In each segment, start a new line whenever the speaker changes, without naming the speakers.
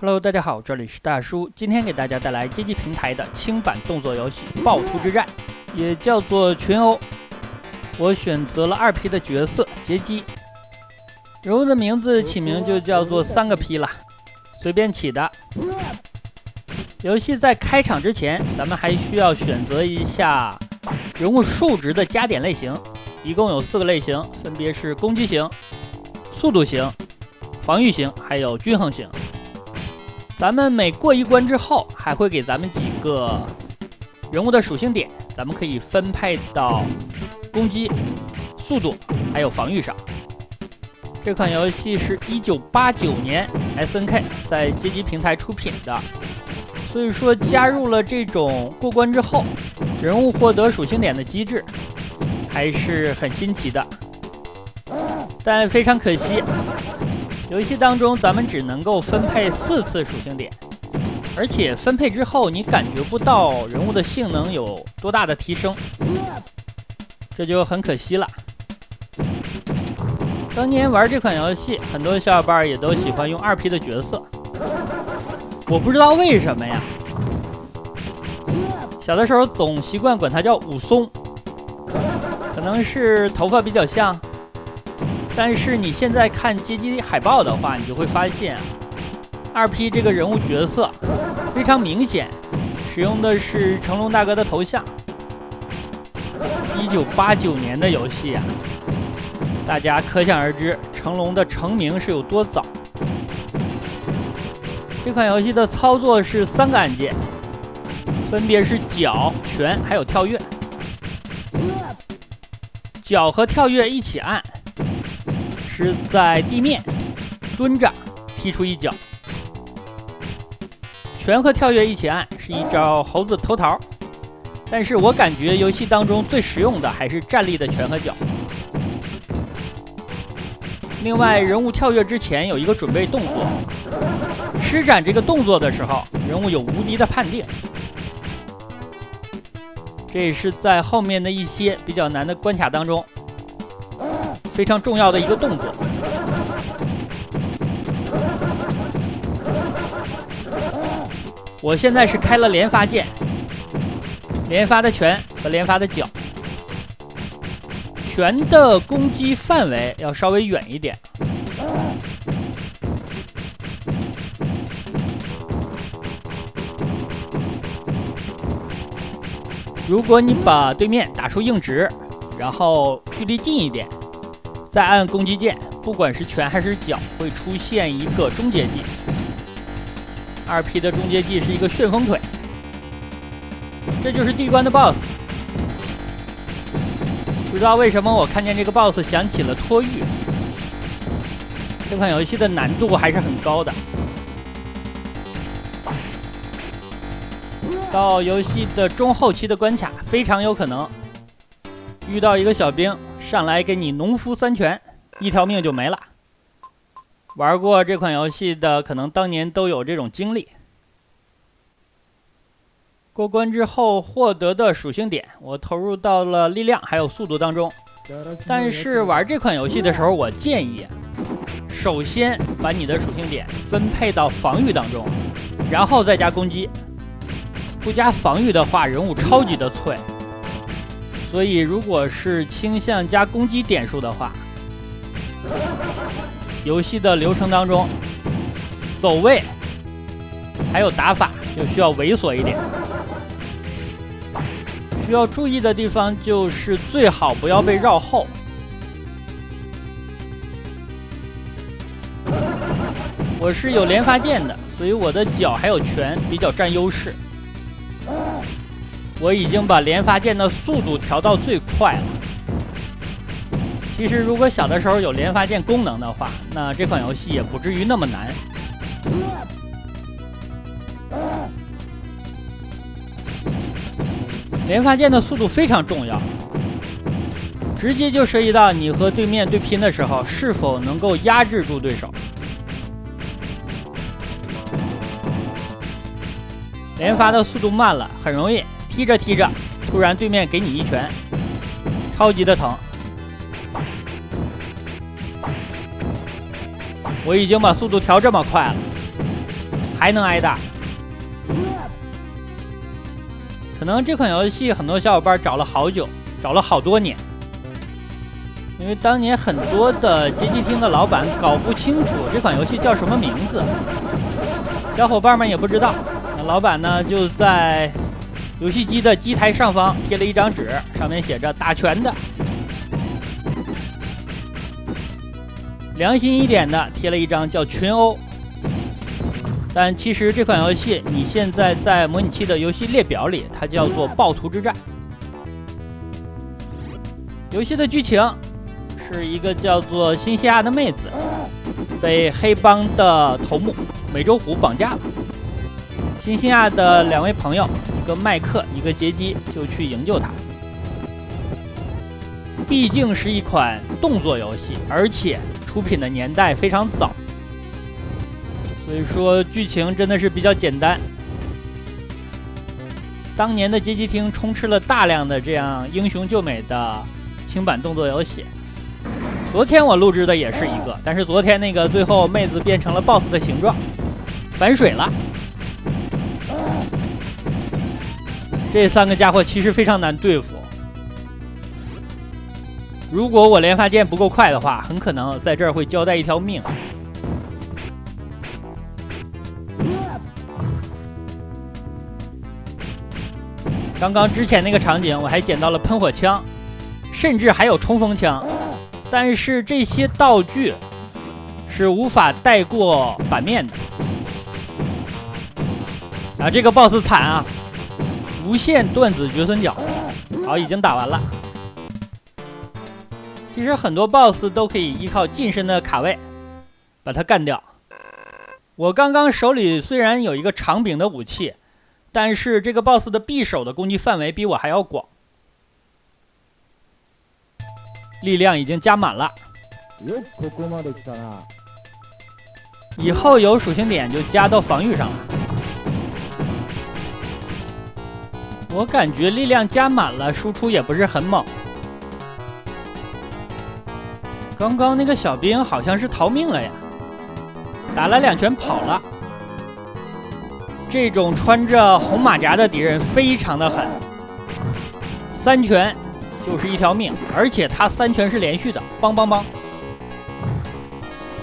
Hello， 大家好，这里是大叔，今天给大家带来街机平台的轻版动作游戏《暴徒之战》，也叫做群殴。我选择了2P 的角色街机，人物的名字起名就叫做3个 P 了，随便起的。游戏在开场之前，咱们还需要选择一下人物数值的加点类型，一共有4个类型，分别是攻击型、速度型、防御型，还有均衡型。咱们每过一关之后，还会给咱们几个人物的属性点，咱们可以分配到攻击、速度还有防御上。这款游戏是1989年 SNK 在街机平台出品的，所以说加入了这种过关之后人物获得属性点的机制，还是很新奇的。但非常可惜，游戏当中咱们只能够分配4次属性点，而且分配之后你感觉不到人物的性能有多大的提升，这就很可惜了。当年玩这款游戏，很多小伙伴也都喜欢用2P 的角色，我不知道为什么呀。小的时候总习惯管它叫武松，可能是头发比较像。但是你现在看街机海报的话，你就会发现2P 这个人物角色非常明显，使用的是成龙大哥的头像。1989年的游戏啊，大家可想而知成龙的成名是有多早。这款游戏的操作是3个按键，分别是脚、拳还有跳跃。脚和跳跃一起按，是在地面蹲着踢出一脚。拳和跳跃一起按是一招猴子头桃，但是我感觉游戏当中最实用的还是站立的拳和脚。另外，人物跳跃之前有一个准备动作，施展这个动作的时候，人物有无敌的判定。这也是在后面的一些比较难的关卡当中非常重要的一个动作。我现在是开了连发键，连发的拳和连发的脚。拳的攻击范围要稍微远一点，如果你把对面打出硬直，然后距离近一点，再按攻击键，不管是拳还是脚，会出现一个终结技。2P 的终结技是一个旋风腿，这就是第一关的 BOSS。不知道为什么我看见这个 BOSS 想起了脱狱。这款游戏的难度还是很高的。到游戏的中后期的关卡，非常有可能遇到一个小兵上来给你农夫3拳，1条命就没了。玩过这款游戏的可能当年都有这种经历。过关之后获得的属性点，我投入到了力量还有速度当中。但是玩这款游戏的时候，我建议首先把你的属性点分配到防御当中，然后再加攻击。不加防御的话，人物超级的脆，所以如果是倾向加攻击点数的话，游戏的流程当中走位还有打法就需要猥琐一点。需要注意的地方就是最好不要被绕后。我是有连发键的，所以我的脚还有拳比较占优势。我已经把连发键的速度调到最快了。其实如果小的时候有连发键功能的话，那这款游戏也不至于那么难。连发键的速度非常重要，直接就涉及到你和对面对拼的时候是否能够压制住对手。连发的速度慢了，很容易踢着踢着，突然对面给你1拳，超级的疼。我已经把速度调这么快了，还能挨打。可能这款游戏很多小伙伴找了好久，找了好多年，因为当年很多的街机厅的老板搞不清楚这款游戏叫什么名字，小伙伴们也不知道。那老板呢就在游戏机的机台上方贴了一张纸，上面写着打拳的，良心一点的贴了一张叫群殴。但其实这款游戏你现在在模拟器的游戏列表里，它叫做暴徒之战。游戏的剧情是一个叫做新西亚的妹子被黑帮的头目美洲虎绑架了，新西亚的2位朋友，一个麦克，一个杰基，就去营救他。毕竟是一款动作游戏，而且出品的年代非常早，所以说剧情真的是比较简单。当年的街机厅充斥了大量的这样英雄救美的轻版动作游戏。昨天我录制的也是一个，但是昨天那个最后妹子变成了 BOSS 的形状，反水了。这3个家伙其实非常难对付，如果我连发键不够快的话，很可能在这儿会交代一条命。刚刚之前那个场景我还捡到了喷火枪，甚至还有冲锋枪，但是这些道具是无法带过反面的。啊，这个 BOSS 惨啊，无限断子绝孙脚。好，已经打完了。其实很多 BOSS 都可以依靠近身的卡位把它干掉。我刚刚手里虽然有一个长柄的武器，但是这个 BOSS 的匕首的攻击范围比我还要广，力量已经加满了。以后有属性点就加到防御上了。我感觉力量加满了，输出也不是很猛。刚刚那个小兵好像是逃命了呀，打了2拳跑了。这种穿着红马甲的敌人非常的狠，3拳就是一条命，而且他3拳是连续的，梆梆梆。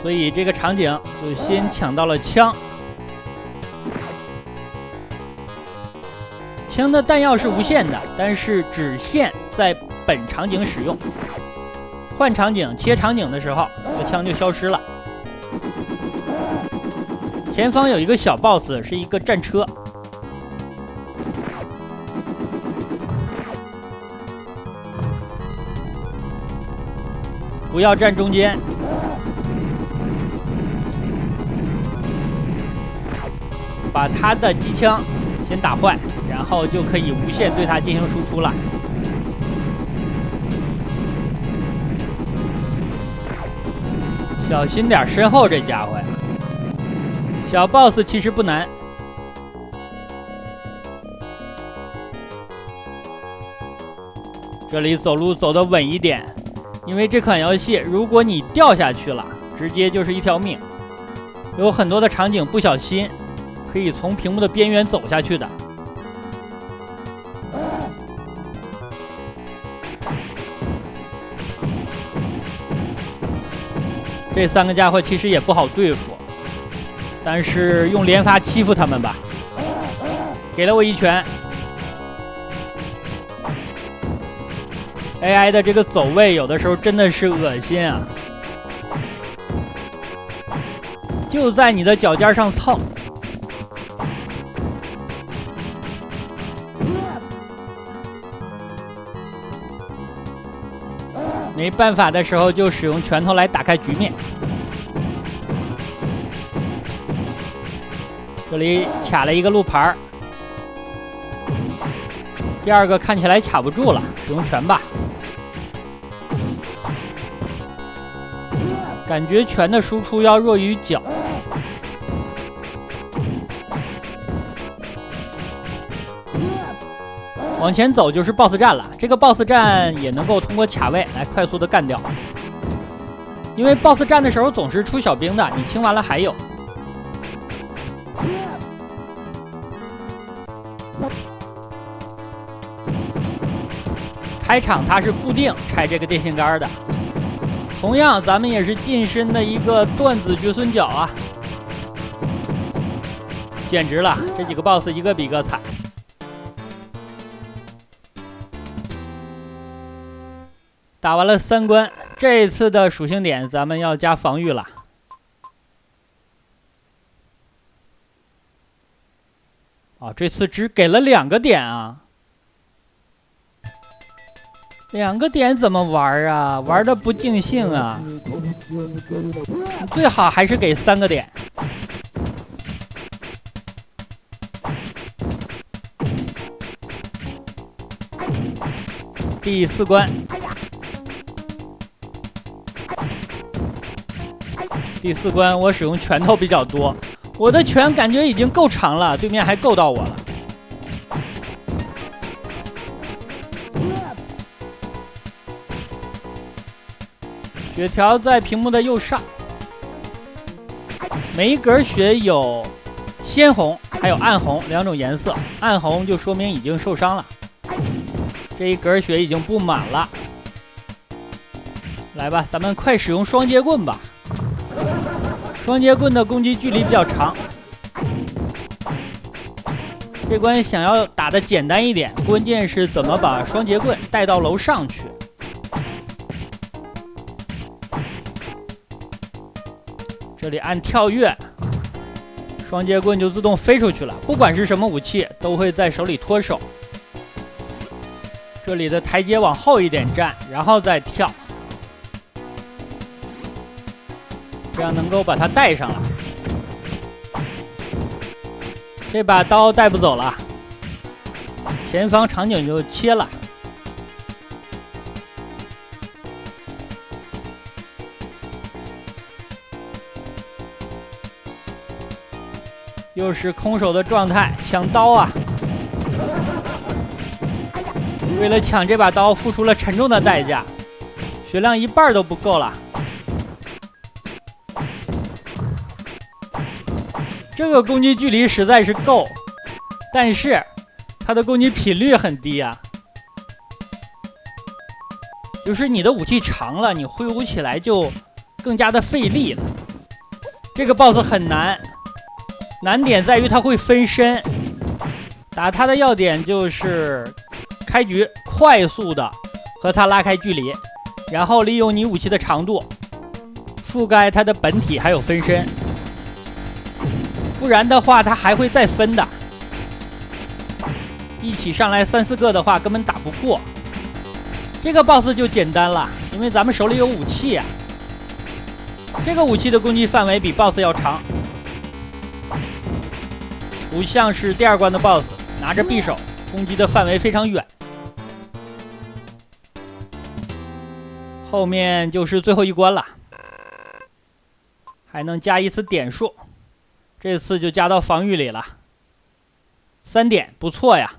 所以这个场景就先抢到了枪。枪的弹药是无限的，但是只限在本场景使用。换场景、切场景的时候，这个枪就消失了。前方有一个小 BOSS， 是一个战车。不要站中间。把他的机枪先打坏，然后就可以无限对他进行输出了。小心点，身后这家伙呀！小 BOSS 其实不难。这里走路走得稳一点，因为这款游戏如果你掉下去了，直接就是一条命。有很多的场景不小心可以从屏幕的边缘走下去的。这3个家伙其实也不好对付，但是用连发欺负他们吧。给了我1拳。AI 的这个走位有的时候真的是恶心啊，就在你的脚尖上蹭。没办法的时候就使用拳头来打开局面。这里卡了一个路牌，第2个看起来卡不住了，使用拳吧。感觉拳的输出要弱于脚。往前走就是 BOSS 战了，这个 BOSS 战也能够通过卡位来快速的干掉，因为 BOSS 战的时候总是出小兵的，你清完了还有。开场它是固定拆这个电线杆的，同样咱们也是近身的一个断子绝孙脚啊，简直了！这几个 BOSS 一个比一个惨。打完了3关，这一次的属性点咱们要加防御了。哦，这次只给了2个点啊！2个点怎么玩啊？玩的不尽兴啊！最好还是给3个点。第4关。第4关我使用拳头比较多，我的拳感觉已经够长了，对面还够到我了。血条在屏幕的右上，每一格血有鲜红还有暗红2种颜色，暗红就说明已经受伤了，这一格血已经不满了。来吧，咱们快使用双节棍吧。双节棍的攻击距离比较长，这关想要打得简单一点，关键是怎么把双节棍带到楼上去。这里按跳跃，双节棍就自动飞出去了，不管是什么武器都会在手里脱手。这里的台阶往后一点站，然后再跳，这样能够把它带上来。这把刀带不走了，前方场景就切了。又是空手的状态，抢刀啊！为了抢这把刀，付出了沉重的代价，血量1半都不够了。这个攻击距离实在是够，但是它的攻击频率很低啊。就是你的武器长了，你挥舞起来就更加的费力了。这个 BOSS 很难。难点在于它会分身，打它的要点就是开局快速的和它拉开距离，然后利用你武器的长度覆盖它的本体还有分身，不然的话它还会再分的。一起上来3、4个的话根本打不过。这个 BOSS 就简单了，因为咱们手里有武器啊。这个武器的攻击范围比 BOSS 要长。不像是第2关的 BOSS 拿着匕首，攻击的范围非常远。后面就是最后一关了，还能加1次点数，这次就加到防御里了。3点，不错呀。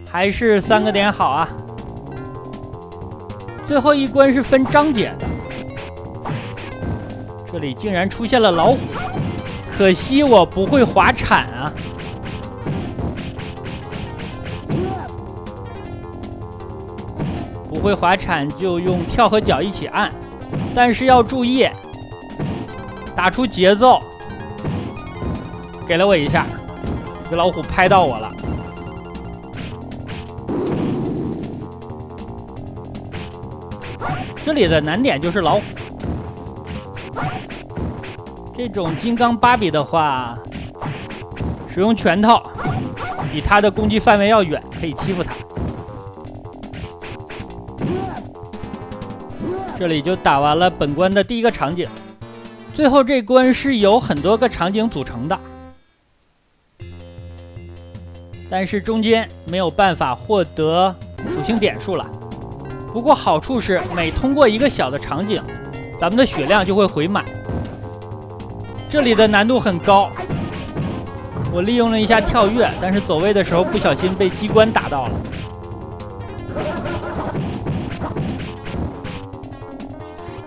还是3个点好啊。最后一关是分章节的。这里竟然出现了老虎，可惜我不会滑铲啊！不会滑铲就用跳和脚一起按，但是要注意打出节奏。给了我一下，这个老虎拍到我了。这里的难点就是老虎。这种金刚芭比的话，使用拳头比它的攻击范围要远，可以欺负它。这里就打完了本关的第1个场景。最后这关是由很多个场景组成的，但是中间没有办法获得属性点数了。不过好处是每通过1个小的场景，咱们的血量就会回满。这里的难度很高，我利用了一下跳跃，但是走位的时候不小心被机关打到了。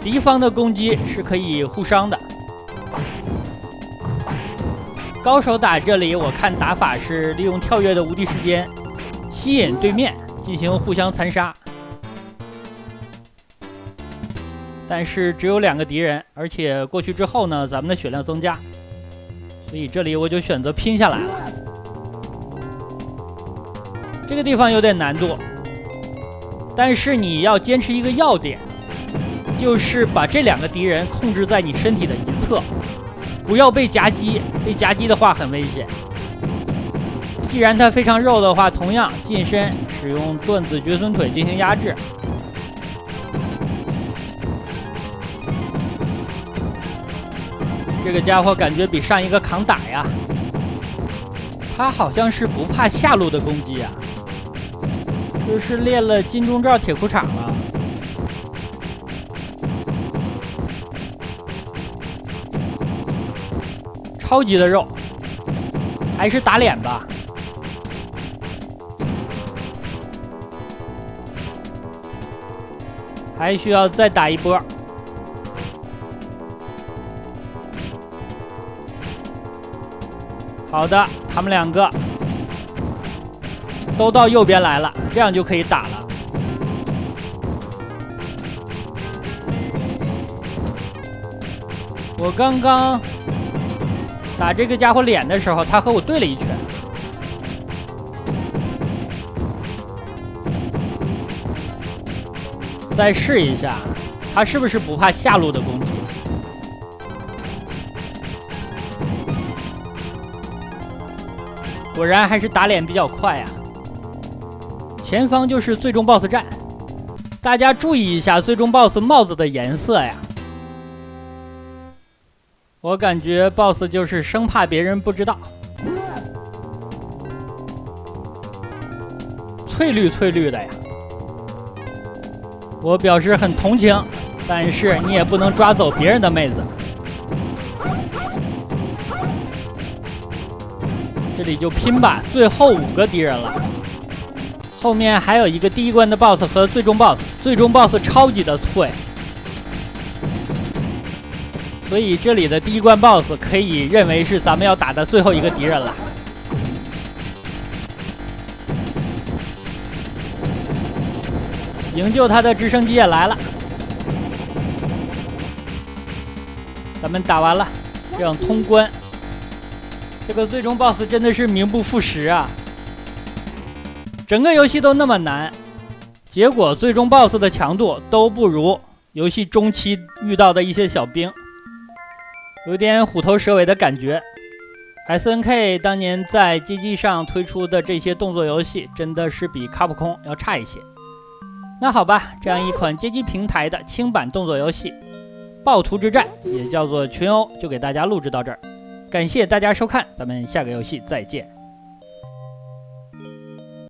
敌方的攻击是可以互伤的，高手打这里，我看打法是利用跳跃的无敌时间，吸引对面进行互相残杀。但是只有2个敌人，而且过去之后呢，咱们的血量增加，所以这里我就选择拼下来了。这个地方有点难度，但是你要坚持一个要点，就是把这2个敌人控制在你身体的一侧，不要被夹击。被夹击的话很危险。既然它非常肉的话，同样近身使用断子绝孙腿进行压制。这个家伙感觉比上一个扛打呀，他好像是不怕下路的攻击啊，就是练了金钟罩铁裤衩了。超级的肉，还是打脸吧。还需要再打一波。好的，他们2个都到右边来了，这样就可以打了。我刚刚打这个家伙脸的时候，他和我对了一拳。再试一下，他是不是不怕下路的攻击？果然还是打脸比较快呀。前方就是最终 BOSS 战，大家注意一下最终 BOSS 帽子的颜色呀。我感觉 BOSS 就是生怕别人不知道，翠绿翠绿的呀。我表示很同情，但是你也不能抓走别人的妹子。这里就拼吧，最后5个敌人了，后面还有一个第1关的 BOSS 和最终 BOSS， 最终 BOSS 超级的脆。所以这里的第1关 BOSS 可以认为是咱们要打的最后一个敌人了。营救他的直升机也来了，咱们打完了，这样通关。这个最终 BOSS 真的是名不副实啊！整个游戏都那么难，结果最终 BOSS 的强度都不如游戏中期遇到的一些小兵。有点虎头蛇尾的感觉。SNK 当年在街机上推出的这些动作游戏，真的是比卡普空要差一些。那好吧，这样一款街机平台的轻版动作游戏《暴徒之战》，也叫做群殴，就给大家录制到这儿。感谢大家收看，咱们下个游戏再见。